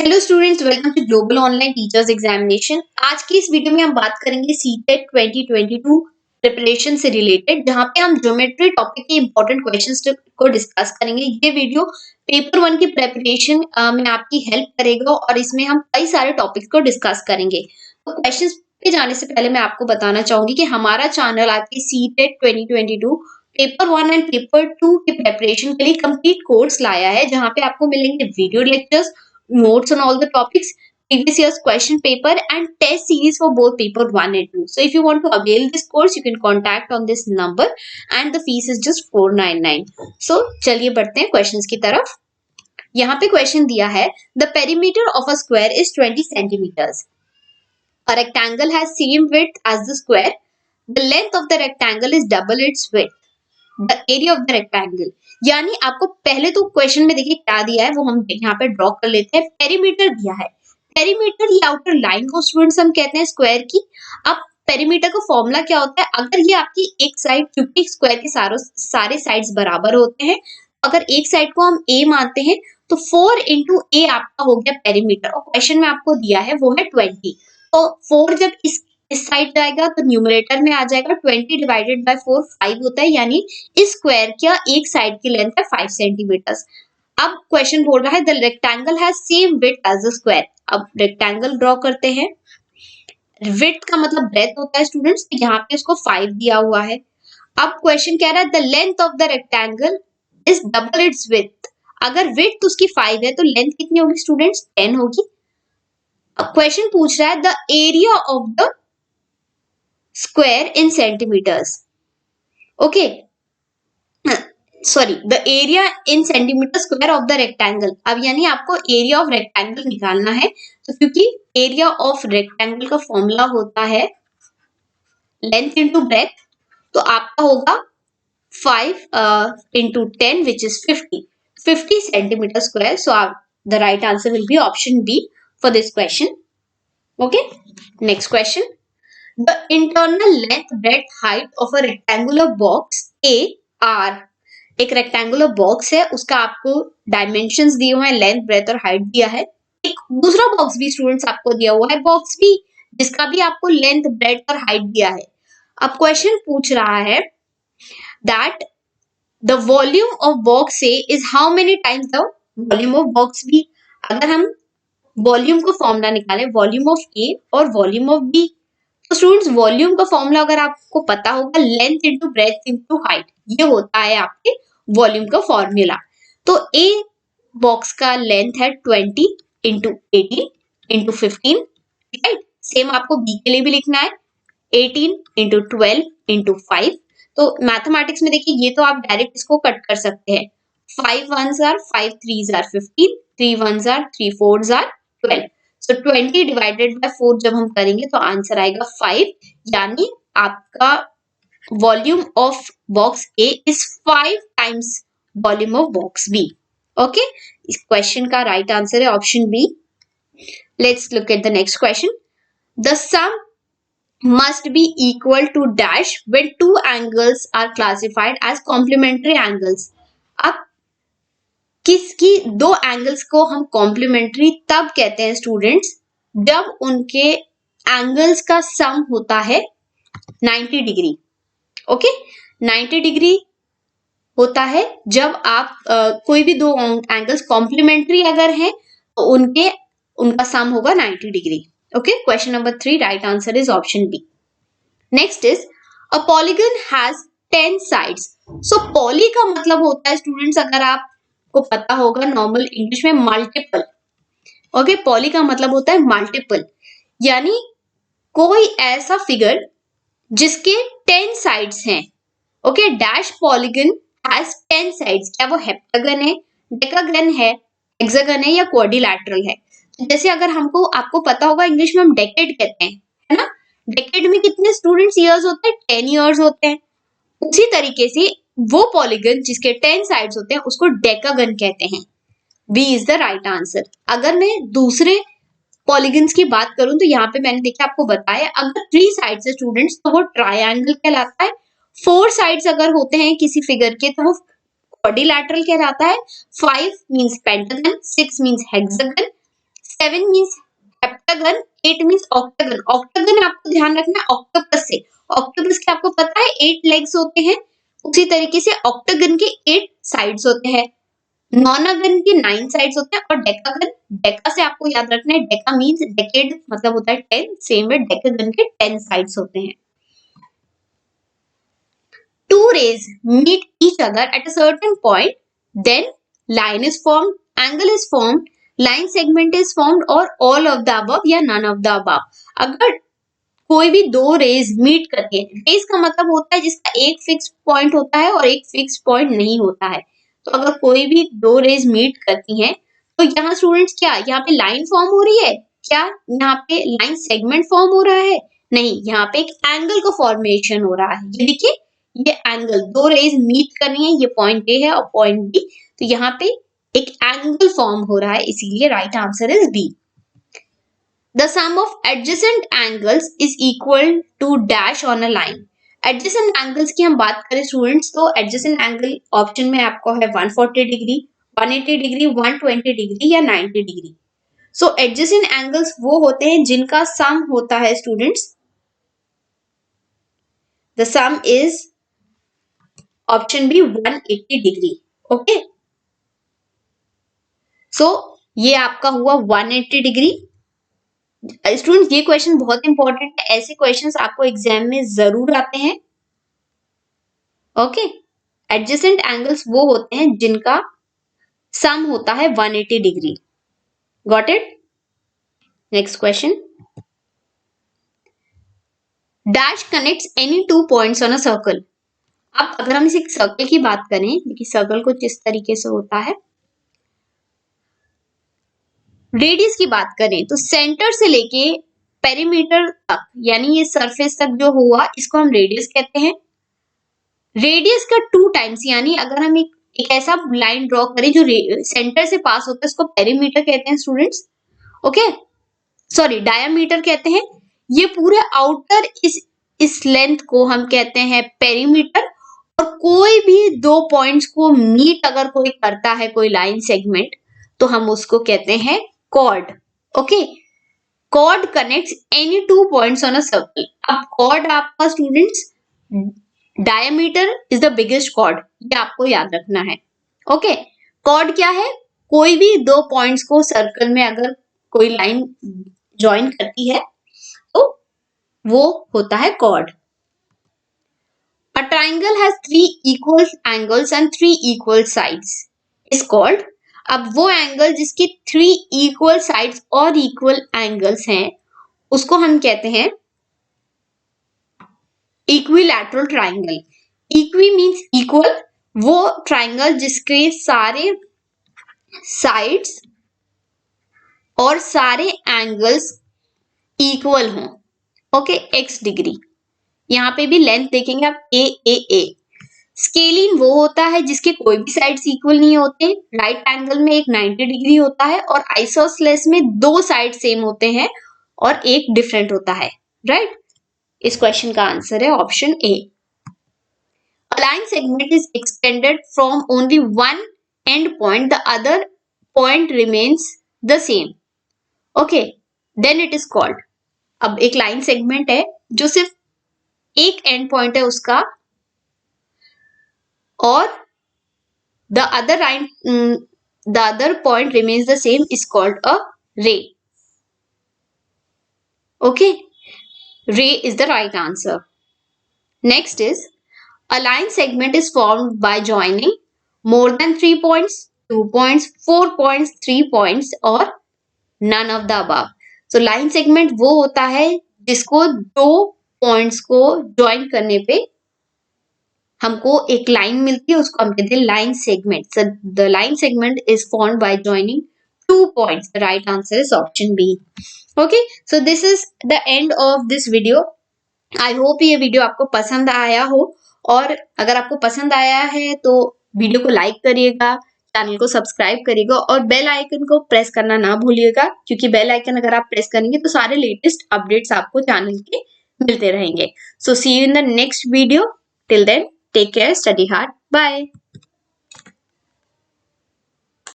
Hello students, welcome to global online teachers examination. आज की इस वीडियो में हम बात करेंगे सीटेट 2022 प्रिपरेशन से रिलेटेड, जहां पे हम ज्योमेट्री टॉपिक के इंपॉर्टेंट क्वेश्चंस को डिस्कस करेंगे। ये वीडियो पेपर 1 की प्रिपरेशन में आपकी हेल्प करेगा और इसमें हम कई सारे टॉपिक्स को डिस्कस करेंगे। तो क्वेश्चंस पे जाने से पहले मैं आपको बताना चाहूंगी कि हमारा चैनल आपकी सीटेट 2022 पेपर 1 एंड पेपर 2 की प्रिपरेशन के लिए कंप्लीट कोर्स लाया है, जहां पे आपको मिलेंगे video lectures, notes on all the topics, previous year's question paper and test series for both paper 1 and 2. So if you want to avail this course, you can contact on this number and the fees is just 499. So चलिए बढ़ते हैं questions की तरफ। यहाँ पे question दिया है, the perimeter of a square is 20 centimeters. A rectangle has same width as the square. The length of the rectangle is double its width. The area of the rectangle. यानी आपको पहले तो क्वेश्चन में देखिए क्या दिया है वो हम यहाँ पे ड्रॉ कर लेते हैं। पेरीमीटर दिया है। पेरीमीटर ये आउटर लाइन को स्टूडेंट्स हम कहते हैं स्क्वायर की। अब पेरीमीटर का फॉर्मूला क्या होता है? अगर ये आपकी एक साइड, क्योंकि स्क्वायर के सारे साइड्स बराबर होते हैं, अगर एक साइड को हम a मानते हैं तो 4 इंटू a आपका हो गया पेरीमीटर, और क्वेश्चन में आपको दिया है वो है 20। तो 4 जब इस साइड जाएगा तो न्यूमरेटर में आ जाएगा 20 डिवाइडेड बाय 4 5 होता है, यानी इस स्क्वायर का एक साइड की लेंथ है 5 सेंटीमीटर। अब क्वेश्चन बोल रहा है the rectangle has same width as the square. अब रेक्टेंगल ड्रॉ करते हैं। विड्थ का मतलब ब्रेथ होता है स्टूडेंट्स, तो यहाँ पे इसको 5 दिया हुआ है। अब क्वेश्चन कह रहा है the length of the rectangle is double it's width. अगर विड्थ उसकी 5 है तो लेंथ कितनी होगी स्टूडेंट्स? 10 होगी। अब क्वेश्चन पूछ रहा है the area of the square in centimeters. Okay, sorry, the area in centimeter square of the rectangle. अब यानी आपको area of rectangle निकालना है, तो क्योंकि area of rectangle का फॉर्मूला होता है length into breadth, तो आपका होगा 5 into 10 which is 50 centimeter square. So the right answer will be option B for this question. Okay, next question. The internal length, breadth, height of a rectangular box A R. एक rectangular box है, उसका आपको dimensions दिए हुए हैं, length, breath और height दिया है। एक दूसरा बॉक्स भी स्टूडेंट्स आपको दिया हुआ है, बॉक्स भी, जिसका भी आपको लेंथ, ब्रेथ और हाइट दिया है। अब क्वेश्चन पूछ रहा है that the volume of box A is how many times the volume of box B. अगर हम वॉल्यूम को फॉर्मूला निकालें, वॉल्यूम ऑफ ए और वॉल्यूम ऑफ बी, तो स्टूडेंट्स वॉल्यूम का फॉर्मूला अगर आपको पता होगा length into breadth into height, ये होता है आपके वॉल्यूम का फॉर्मूला। तो ए बॉक्स का लेंथ है 20 इंटू 18 इंटू 15, राइट। सेम आपको बी के लिए भी लिखना है 18 इंटू 12 इंटू 5। तो मैथमेटिक्स में देखिए ये तो आप डायरेक्ट इसको कट कर सकते हैं। 5 1s are 5 3s are 15, 3 1s are 3 4s are 12। So 20 divided by 4 जब हम करेंगे तो आंसर आएगा 5, यानी आपका volume of box A is 5 times volume of box B. Okay, इस क्वेश्चन का राइट आंसर है option B. Let's look at the next question. The sum must be equal to dash when two angles are classified as complementary angles. अब किसकी दो angles को हम complementary तब कहते हैं स्टूडेंट्स, जब उनके एंगल्स का सम होता है 90 डिग्री। ओके, 90 डिग्री होता है जब आप कोई भी दो एंगल्स कॉम्प्लीमेंट्री अगर हैं तो उनका सम होगा 90 degree. Okay, question number 3, right answer is option B. Next is a polygon has 10 sides. So poly का मतलब होता है स्टूडेंट्स, अगर आप को पता होगा नॉर्मल इंग्लिश में मल्टीपल। ओके, पॉली का मतलब होता है मल्टीपल, यानी कोई ऐसा फिगर जिसके 10 साइड्स हैं। Okay, dash polygon has 10 sides. क्या वो हेप्टागन है, डेकागन है, हेक्सागन है या क्वाड्रिलैटरल है? तो जैसे अगर आपको पता होगा इंग्लिश में हम डेकेड कहते हैं, है ना। डेकेड में कितने स्टूडेंट्स ईयर्स होते हैं? 10 ईयर्स होते हैं। उसी तरीके से वो पॉलीगन जिसके 10 साइड्स होते हैं उसको डेकागन कहते हैं। B is the right answer. अगर मैं दूसरे पॉलीगन्स की बात करूं तो यहाँ पे मैंने देखिए आपको बताया, अगर 3 साइड्स है स्टूडेंट्स तो वो ट्रायंगल कहलाता है। 4 साइड्स अगर होते हैं किसी फिगर के तो वो क्वाड्रिलैटरल कहलाता है। 5 means pentagon, 6 means hexagon, 7 means heptagon, 8 means octagon. Octagon आपको ध्यान रखना है ऑक्टोपस से। ऑक्टोपस के आपको पता है 8 लेग्स होते हैं, उसी तरीके से ऑक्टागन के 8 साइड्स होते हैं। नॉनागन के 9 साइड्स होते हैं और डेकागन, डेका से आपको याद रखना है डेका मीन्स डेकेड मतलब होता है 10, सेम है डेकागन के 10 साइड्स होते हैं। Two rays meet each other at a certain point, then line is formed, angle is formed, line segment is formed or all of the above या none of the above। अगर कोई भी दो raise meet करके, raise का मतलब होता है जिसका एक फिक्स पॉइंट होता है और एक फिक्स पॉइंट नहीं होता है। तो अगर कोई भी दो रेज मीट करती हैं तो यहाँ स्टूडेंट्स क्या यहाँ पे लाइन फॉर्म हो रही है, क्या यहाँ पे लाइन सेगमेंट फॉर्म हो रहा है, नहीं, यहाँ पे एक एंगल का फॉर्मेशन हो रहा है। ये देखिए ये एंगल, दो रेज मीट कर रही है, ये पॉइंट ए है और पॉइंट बी, तो यहाँ पे एक एंगल फॉर्म हो रहा है, इसीलिए right answer is B. The sum of adjacent angles is equal to dash on a line। adjacent angles की हम बात करें स्टूडेंट्स तो adjacent angle ऑप्शन में आपको है 140 डिग्री, 180 डिग्री, 120 डिग्री या 90 डिग्री। सो adjacent angles वो होते हैं जिनका सम होता है students, the sum is option B 180 डिग्री। ओके, सो ये आपका हुआ 180 डिग्री। स्टूडेंट्स ये क्वेश्चन बहुत इंपॉर्टेंट है, ऐसे क्वेश्चंस आपको एग्जाम में जरूर आते हैं। ओके, एडजेसेंट एंगल्स वो होते हैं जिनका सम होता है 180 degree. Got it? Next question, dash connects any two points on a circle. अब अगर हम इस एक सर्कल की बात करें, देखिए सर्कल कुछ इस तरीके से होता है। रेडियस की बात करें तो सेंटर से लेके पेरीमीटर तक यानी ये सरफेस तक जो हुआ इसको हम रेडियस कहते हैं। रेडियस का 2 टाइम्स यानी अगर हम एक ऐसा लाइन ड्रॉ करें जो सेंटर से पास होता है उसको पेरीमीटर कहते हैं स्टूडेंट्स। ओके, सॉरी डायामीटर कहते हैं। ये पूरे आउटर इस लेंथ को हम कहते हैं पेरीमीटर। और कोई भी दो पॉइंट्स को मीट अगर कोई करता है कोई लाइन सेगमेंट तो हम उसको कहते हैं chord. Okay, chord connects any two points on a circle. अब कॉर्ड आपका students diameter is the biggest chord, ये आपको याद रखना है। ओके, कॉर्ड क्या है, कोई भी दो पॉइंट्स को सर्कल में अगर कोई लाइन ज्वाइन करती है तो वो होता है cord. A triangle has 3 equal angles and 3 equal sides is called। अब वो एंगल जिसकी 3 इक्वल साइड्स और इक्वल एंगल्स हैं उसको हम कहते हैं equilateral triangle. Equi means equal, वो ट्राइंगल जिसके सारे साइड्स और सारे एंगल्स इक्वल हों। ओके, एक्स डिग्री, यहाँ पे भी लेंथ देखेंगे आप ए। स्केलिन वो होता है जिसके कोई भी साइड्स इक्वल नहीं होते। राइट एंगल में एक 90 डिग्री होता है और आइसोसेलेस में दो साइड सेम होते हैं और एक डिफरेंट होता है। राइट, इस क्वेश्चन का आंसर है option A. A line segment is extended from only one end point, the other point remains the same. Okay, then it is called। अब एक लाइन सेगमेंट है जो सिर्फ एक एंड पॉइंट है उसका और the other point remains the same is called a ray। Okay, ray is the right answer। Next is a line segment is formed by joining more than 3 points, 2 points, 4 points, 3 points or none of the above। So line segment वो होता है जिसको दो points को join करने पे हमको एक लाइन मिलती है, उसको हम कहते हैं line segment. So the line segment is formed by joining 2 points। The right answer is option B। Okay, so this is the end of this video। I hope ये वीडियो आपको पसंद आया हो और अगर आपको पसंद आया है तो वीडियो को लाइक करिएगा, चैनल को सब्सक्राइब करिएगा और बेल आइकन को प्रेस करना ना भूलिएगा, क्योंकि बेल आइकन अगर आप प्रेस करेंगे तो सारे लेटेस्ट अपडेट्स आपको चैनल के मिलते रहेंगे। So see you in the next video. Till then take care, study hard, bye.